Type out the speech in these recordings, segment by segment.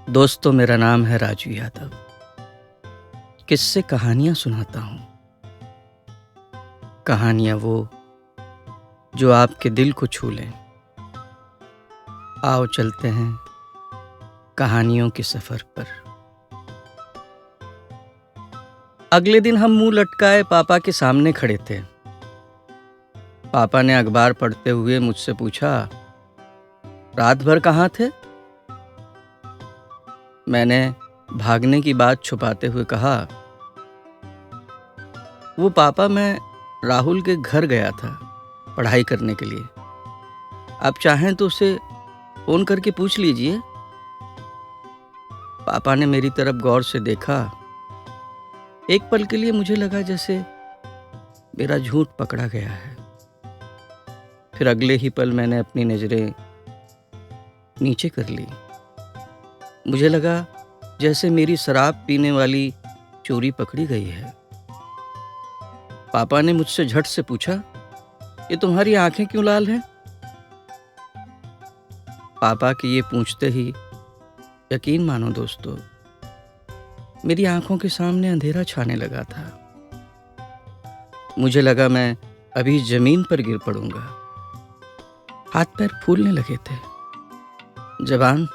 दोस्तों, मेरा नाम है राजू यादव। किससे कहानियाँ सुनाता हूँ। कहानियाँ वो जो आपके दिल को छू लें। आओ चलते हैं कहानियों के सफ़र पर। अगले दिन हम मुंह लटकाए पापा के सामने खड़े थे। पापा ने अखबार पढ़ते हुए मुझसे पूछा, रात भर कहाँ थे? मैंने भागने की बात छुपाते हुए कहा, वो पापा, मैं राहुल के घर गया था पढ़ाई करने के लिए। आप चाहें तो उसे फोन करके पूछ लीजिए। पापा ने मेरी तरफ गौर से देखा। एक पल के लिए मुझे लगा जैसे मेरा झूठ पकड़ा गया है। फिर अगले ही पल मैंने अपनी नजरें नीचे कर ली। मुझे लगा जैसे मेरी शराब पीने वाली चोरी पकड़ी गई है। पापा ने मुझसे झट से पूछा, ये तुम्हारी आंखें क्यों लाल हैं? पापा की ये पूछते ही यकीन मानो दोस्तों, मेरी आंखों के सामने अंधेरा छाने लगा था। मुझे लगा मैं अभी जमीन पर गिर पड़ूंगा। हाथ पैर फूलने लगे थे, जबान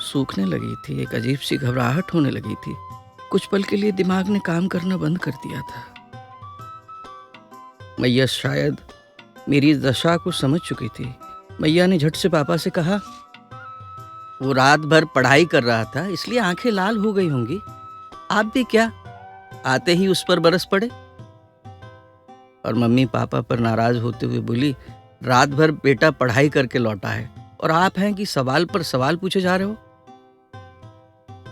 सूखने लगी थी, एक अजीब सी घबराहट होने लगी थी। कुछ पल के लिए दिमाग ने काम करना बंद कर दिया था। मैया शायद मेरी इस दशा को समझ चुकी थी। मैया ने झट से पापा से कहा, वो रात भर पढ़ाई कर रहा था इसलिए आंखें लाल हो गई होंगी। आप भी क्या आते ही उस पर बरस पड़े? और मम्मी पापा पर नाराज होते हुए बोली, रात भर बेटा पढ़ाई करके लौटा है और आप हैं कि सवाल पर सवाल पूछे जा रहे हो।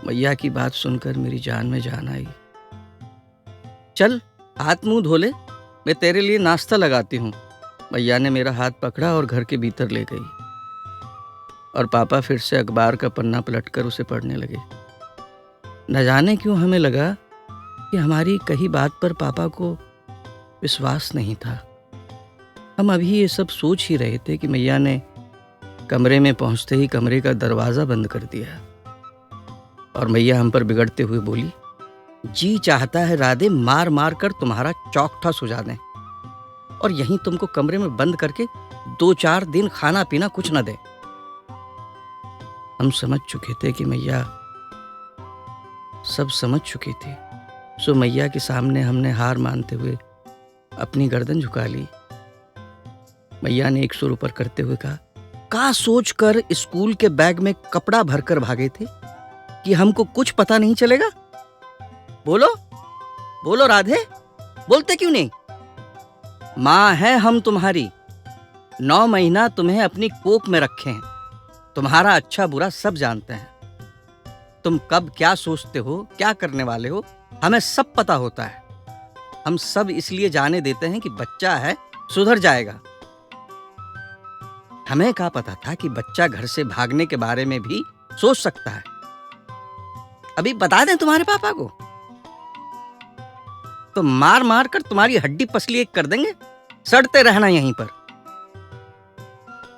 मैया की बात सुनकर मेरी जान में जान आई। चल हाथ मुंह धो ले, मैं तेरे लिए नाश्ता लगाती हूँ। मैया ने मेरा हाथ पकड़ा और घर के भीतर ले गई। और पापा फिर से अखबार का पन्ना पलटकर उसे पढ़ने लगे। न जाने क्यों हमें लगा कि हमारी कही बात पर पापा को विश्वास नहीं था। हम अभी ये सब सोच ही रहे थे कि मैया ने कमरे में पहुंचते ही कमरे का दरवाज़ा बंद कर दिया। और मैया हम पर बिगड़ते हुए बोली, जी चाहता है राधे मार मार कर तुम्हारा चौकठा सुझा दें और यहीं तुमको कमरे में बंद करके 2-4 दिन खाना पीना कुछ न दे। हम समझ चुके थे कि मैया सब समझ चुकी थी। सो मैया के सामने हमने हार मानते हुए अपनी गर्दन झुका ली। मैया ने एक सुर ऊपर करते हुए कहा, का सोच कर स्कूल के बैग में कपड़ा भरकर भागे थे कि हमको कुछ पता नहीं चलेगा? बोलो बोलो राधे, बोलते क्यों नहीं? माँ है हम तुम्हारी, 9 महीना तुम्हें अपनी कोख में रखे हैं। तुम्हारा अच्छा बुरा सब जानते हैं। तुम कब क्या सोचते हो, क्या करने वाले हो, हमें सब पता होता है। हम सब इसलिए जाने देते हैं कि बच्चा है, सुधर जाएगा। हमें क्या पता था कि बच्चा घर से भागने के बारे में भी सोच सकता है। अभी बता दें तुम्हारे पापा को तो मार मार कर तुम्हारी हड्डी पसली एक कर देंगे। सड़ते रहना यहीं पर।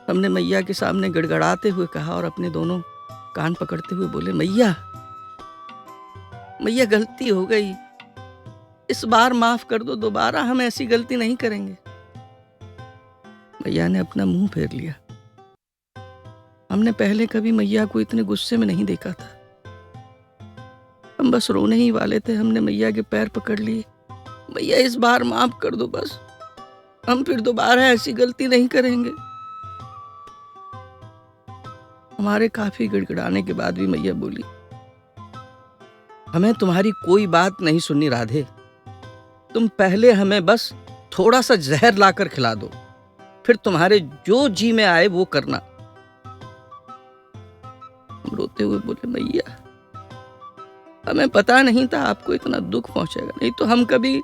हमने मैया के सामने गड़गड़ाते हुए कहा और अपने दोनों कान पकड़ते हुए बोले, मैया मैया गलती हो गई, इस बार माफ कर दो, दोबारा हम ऐसी गलती नहीं करेंगे। मैया ने अपना मुंह फेर लिया। हमने पहले कभी मैया को इतने गुस्से में नहीं देखा था। हम बस रोने ही वाले थे। हमने मैया के पैर पकड़ लिए। मैया इस बार माफ कर दो, बस हम फिर दोबारा ऐसी गलती नहीं करेंगे। हमारे काफी गिड़गिड़ाने के बाद भी मैया बोली, हमें तुम्हारी कोई बात नहीं सुननी राधे। तुम पहले हमें बस थोड़ा सा जहर लाकर खिला दो, फिर तुम्हारे जो जी में आए वो करना। हम रोते हुए बोले, मैया हमें पता नहीं था आपको इतना दुख पहुंचेगा, नहीं तो हम कभी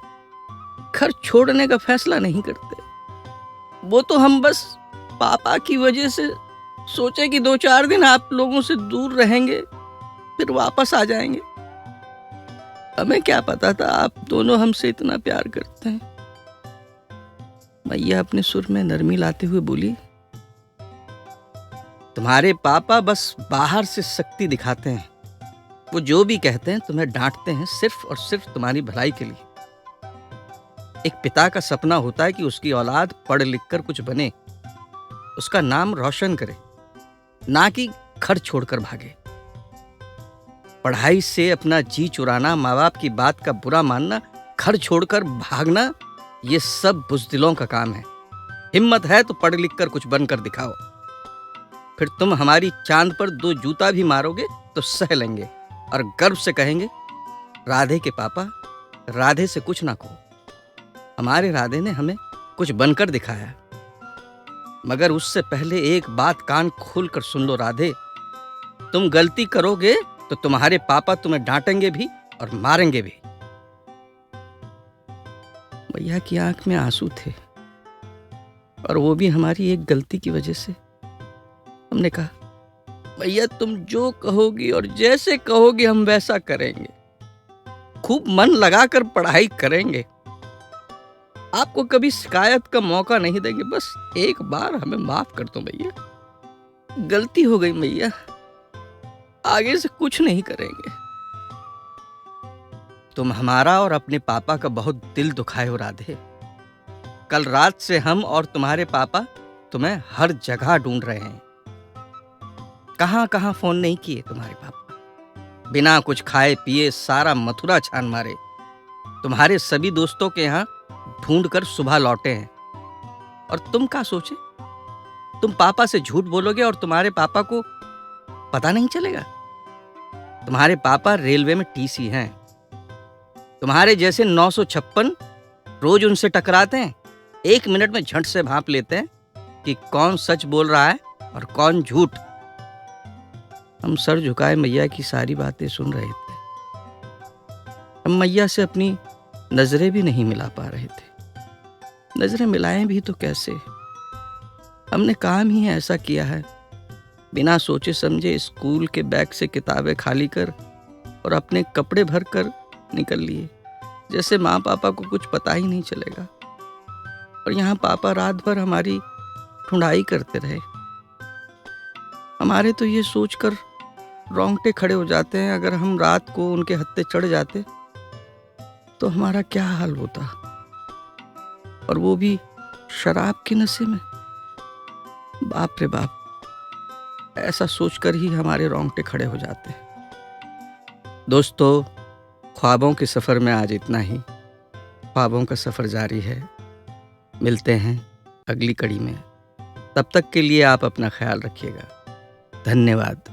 घर छोड़ने का फैसला नहीं करते। वो तो हम बस पापा की वजह से सोचे कि 2-4 दिन आप लोगों से दूर रहेंगे, फिर वापस आ जाएंगे। हमें क्या पता था आप दोनों हमसे इतना प्यार करते हैं। मैया अपने सुर में नरमी लाते हुए बोली, तुम्हारे पापा बस बाहर से शक्ति दिखाते हैं, वो जो भी कहते हैं तुम्हें डांटते हैं सिर्फ और सिर्फ तुम्हारी भलाई के लिए। एक पिता का सपना होता है कि उसकी औलाद पढ़ लिख कर कुछ बने, उसका नाम रोशन करे, ना कि घर छोड़कर भागे। पढ़ाई से अपना जी चुराना, माँ बाप की बात का बुरा मानना, घर छोड़कर भागना, ये सब बुज़दिलों का काम है। हिम्मत है तो पढ़ लिख कर कुछ बनकर दिखाओ, फिर तुम हमारी चांद पर 2 जूता भी मारोगे तो सह लेंगे और गर्व से कहेंगे, राधे के पापा राधे से कुछ ना कहो, हमारे राधे ने हमें कुछ बनकर दिखाया। मगर उससे पहले एक बात कान खोलकर सुन लो राधे, तुम गलती करोगे तो तुम्हारे पापा तुम्हें डांटेंगे भी और मारेंगे भी। भैया की आंख में आंसू थे, और वो भी हमारी एक गलती की वजह से। हमने कहा, भैया तुम जो कहोगी और जैसे कहोगी हम वैसा करेंगे, खूब मन लगाकर पढ़ाई करेंगे, आपको कभी शिकायत का मौका नहीं देंगे, बस एक बार हमें माफ कर दो भैया, गलती हो गई भैया, आगे से कुछ नहीं करेंगे। तुम हमारा और अपने पापा का बहुत दिल दुखाए हो राधे। कल रात से हम और तुम्हारे पापा तुम्हें हर जगह ढूंढ रहे हैं। कहां कहां फोन नहीं किए तुम्हारे पापा, बिना कुछ खाए पिए सारा मथुरा छान मारे, तुम्हारे सभी दोस्तों के यहाँ ढूंढकर सुबह लौटे हैं। और तुम क्या सोचे, तुम पापा से झूठ बोलोगे और तुम्हारे पापा को पता नहीं चलेगा? तुम्हारे पापा रेलवे में टीसी हैं, तुम्हारे जैसे 956 रोज उनसे टकराते हैं, 1 मिनट में झट से भांप लेते हैं कि कौन सच बोल रहा है और कौन झूठ। हम सर झुकाए मैया की सारी बातें सुन रहे थे। हम मैया से अपनी नजरें भी नहीं मिला पा रहे थे। नजरें मिलाएं भी तो कैसे, हमने काम ही ऐसा किया है, बिना सोचे समझे स्कूल के बैग से किताबें खाली कर और अपने कपड़े भर कर निकल लिए, जैसे माँ पापा को कुछ पता ही नहीं चलेगा। और यहाँ पापा रात भर हमारी ढूंढाई करते रहे। हमारे तो ये सोचकर रोंगटे खड़े हो जाते हैं, अगर हम रात को उनके हत्थे चढ़ जाते तो हमारा क्या हाल होता, और वो भी शराब के नशे में। बाप रे बाप, ऐसा सोचकर ही हमारे रोंगटे खड़े हो जाते हैं। दोस्तों, ख्वाबों के सफ़र में आज इतना ही। ख्वाबों का सफ़र जारी है। मिलते हैं अगली कड़ी में। तब तक के लिए आप अपना ख्याल रखिएगा। धन्यवाद।